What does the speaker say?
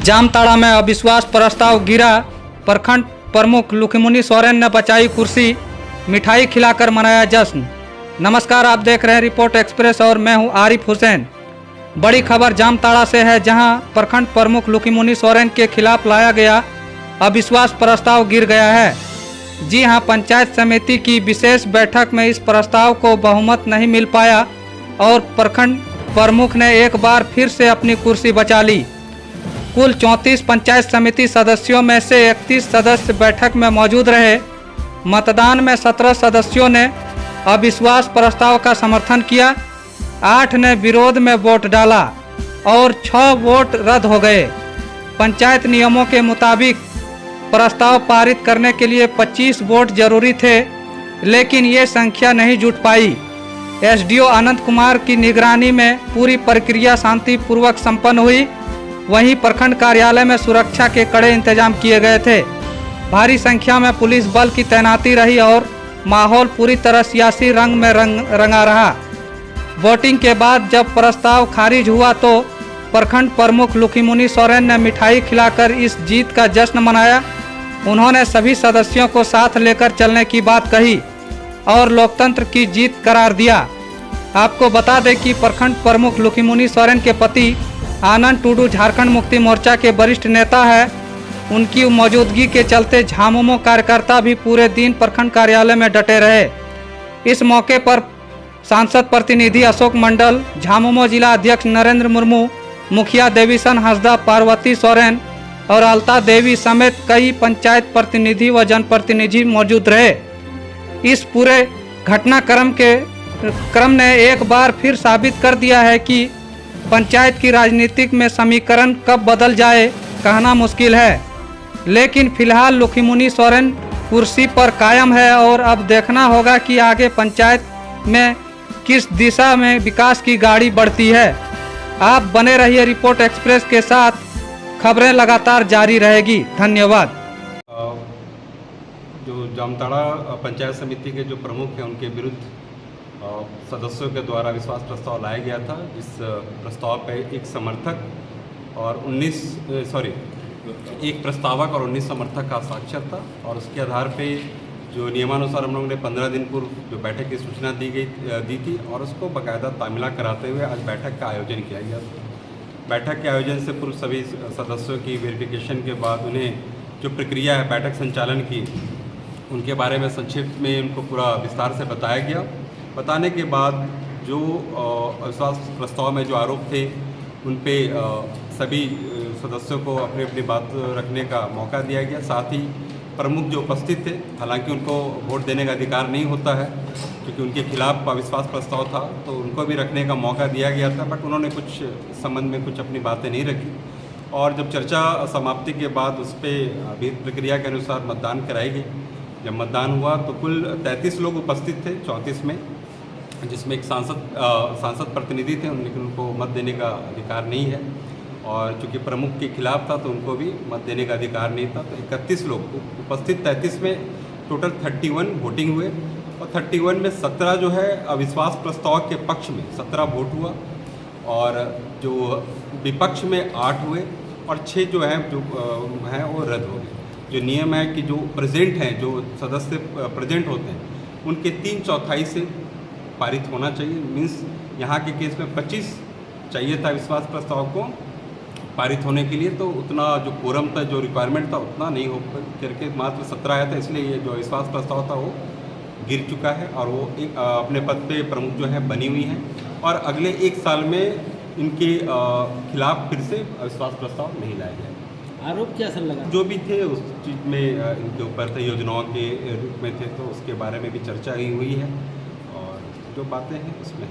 जामताड़ा में अविश्वास प्रस्ताव गिरा, प्रखंड प्रमुख लुखीमुनि सोरेन ने बचाई कुर्सी, मिठाई खिलाकर मनाया जश्न। नमस्कार, आप देख रहे हैं रिपोर्ट एक्सप्रेस और मैं हूं आरिफ हुसैन। बड़ी खबर जामताड़ा से है, जहां प्रखंड प्रमुख लुखीमुनि सोरेन के खिलाफ लाया गया अविश्वास प्रस्ताव गिर गया है। जी हां, पंचायत समिति की विशेष बैठक में इस प्रस्ताव को बहुमत नहीं मिल पाया और प्रखंड प्रमुख ने एक बार फिर से अपनी कुर्सी बचा ली। कुल 34 पंचायत समिति सदस्यों में से 31 सदस्य बैठक में मौजूद रहे। मतदान में 17 सदस्यों ने अविश्वास प्रस्ताव का समर्थन किया, 8 ने विरोध में वोट डाला और 6 वोट रद्द हो गए। पंचायत नियमों के मुताबिक प्रस्ताव पारित करने के लिए 25 वोट जरूरी थे, लेकिन ये संख्या नहीं जुट पाई। एसडीओ आनंद कुमार की निगरानी में पूरी प्रक्रिया शांतिपूर्वक संपन्न हुई। वहीं प्रखंड कार्यालय में सुरक्षा के कड़े इंतजाम किए गए थे। भारी संख्या में पुलिस बल की तैनाती रही और माहौल पूरी तरह सियासी रंग में रंगा रहा। वोटिंग के बाद जब प्रस्ताव खारिज हुआ तो प्रखंड प्रमुख लुखीमुनि सोरेन ने मिठाई खिलाकर इस जीत का जश्न मनाया। उन्होंने सभी सदस्यों को साथ लेकर चलने की बात कही और लोकतंत्र की जीत करार दिया। आपको बता दें कि प्रखंड प्रमुख लुखीमुनि सोरेन के पति आनंद टुडू झारखंड मुक्ति मोर्चा के वरिष्ठ नेता है। उनकी मौजूदगी के चलते झामुमो कार्यकर्ता भी पूरे दिन प्रखंड कार्यालय में डटे रहे। इस मौके पर सांसद प्रतिनिधि अशोक मंडल, झामुमो जिला अध्यक्ष नरेंद्र मुर्मू, मुखिया देवीसन हंसदा, पार्वती सोरेन और अलता देवी समेत कई पंचायत प्रतिनिधि व जनप्रतिनिधि मौजूद रहे। इस पूरे घटनाक्रम ने एक बार फिर साबित कर दिया है कि पंचायत की राजनीतिक में समीकरण कब बदल जाए कहना मुश्किल है, लेकिन फिलहाल लुखीमुनि सोरेन कुर्सी पर कायम है और अब देखना होगा कि आगे पंचायत में किस दिशा में विकास की गाड़ी बढ़ती है। आप बने रहिए रिपोर्ट एक्सप्रेस के साथ, खबरें लगातार जारी रहेगी। धन्यवाद। जो जामताड़ा पंचायत समिति के जो प्रमुख हैं, उनके विरुद्ध सदस्यों के द्वारा विश्वास प्रस्ताव लाया गया था, जिस प्रस्ताव पे एक समर्थक और एक प्रस्तावक और 19 समर्थक का हस्ताक्षर था और उसके आधार पे जो नियमानुसार हम लोगों ने 15 दिन पूर्व जो बैठक की सूचना दी थी और उसको बाकायदा तामीला कराते हुए आज बैठक का आयोजन किया गया था। बैठक के आयोजन से पूर्व सभी सदस्यों की वेरिफिकेशन के बाद उन्हें जो प्रक्रिया है बैठक संचालन की, उनके बारे में संक्षिप्त में उनको पूरा विस्तार से बताया गया। बताने के बाद जो अविश्वास प्रस्ताव में जो आरोप थे उन पे सभी सदस्यों को अपनी अपनी बात रखने का मौका दिया गया। साथ ही प्रमुख जो उपस्थित थे, हालांकि उनको वोट देने का अधिकार नहीं होता है क्योंकि उनके खिलाफ अविश्वास प्रस्ताव था, तो उनको भी रखने का मौका दिया गया था, बट उन्होंने कुछ संबंध में कुछ अपनी बातें नहीं रखी। और जब चर्चा समाप्ति के बाद उस पर विधि प्रक्रिया के अनुसार मतदान कराई गई। जब मतदान हुआ तो कुल 33 लोग उपस्थित थे 34 में, जिसमें एक सांसद प्रतिनिधि थे, लेकिन उनको मत देने का अधिकार नहीं है और चूँकि प्रमुख के खिलाफ था तो उनको भी मत देने का अधिकार नहीं था। तो 31 लोग उपस्थित, 33 में टोटल 31 वोटिंग हुए और 31 में 17 जो है अविश्वास प्रस्ताव के पक्ष में 17 वोट हुआ और जो विपक्ष में 8 हुए और 6 जो हैं वो रद्द हो गए। जो नियम है कि जो प्रेजेंट हैं, जो सदस्य प्रेजेंट होते हैं, उनके 3/4 से पारित होना चाहिए। मीन्स यहाँ के केस में 25 चाहिए था विश्वास प्रस्ताव को पारित होने के लिए, तो उतना जो कोरम था, जो रिक्वायरमेंट था, उतना नहीं हो करके मात्र 17 आया था। इसलिए ये जो विश्वास प्रस्ताव था वो गिर चुका है और वो एक अपने पद पे प्रमुख जो है बनी हुई हैं और अगले 1 साल में इनके खिलाफ फिर से अविश्वास प्रस्ताव नहीं लाया जाएगा। आरोप क्या सर लगा? जो भी थे उस चीज़ में इनके ऊपर थे, योजनाओं के रूप में थे, तो उसके बारे में भी चर्चा ही हुई है और जो बातें हैं उसमें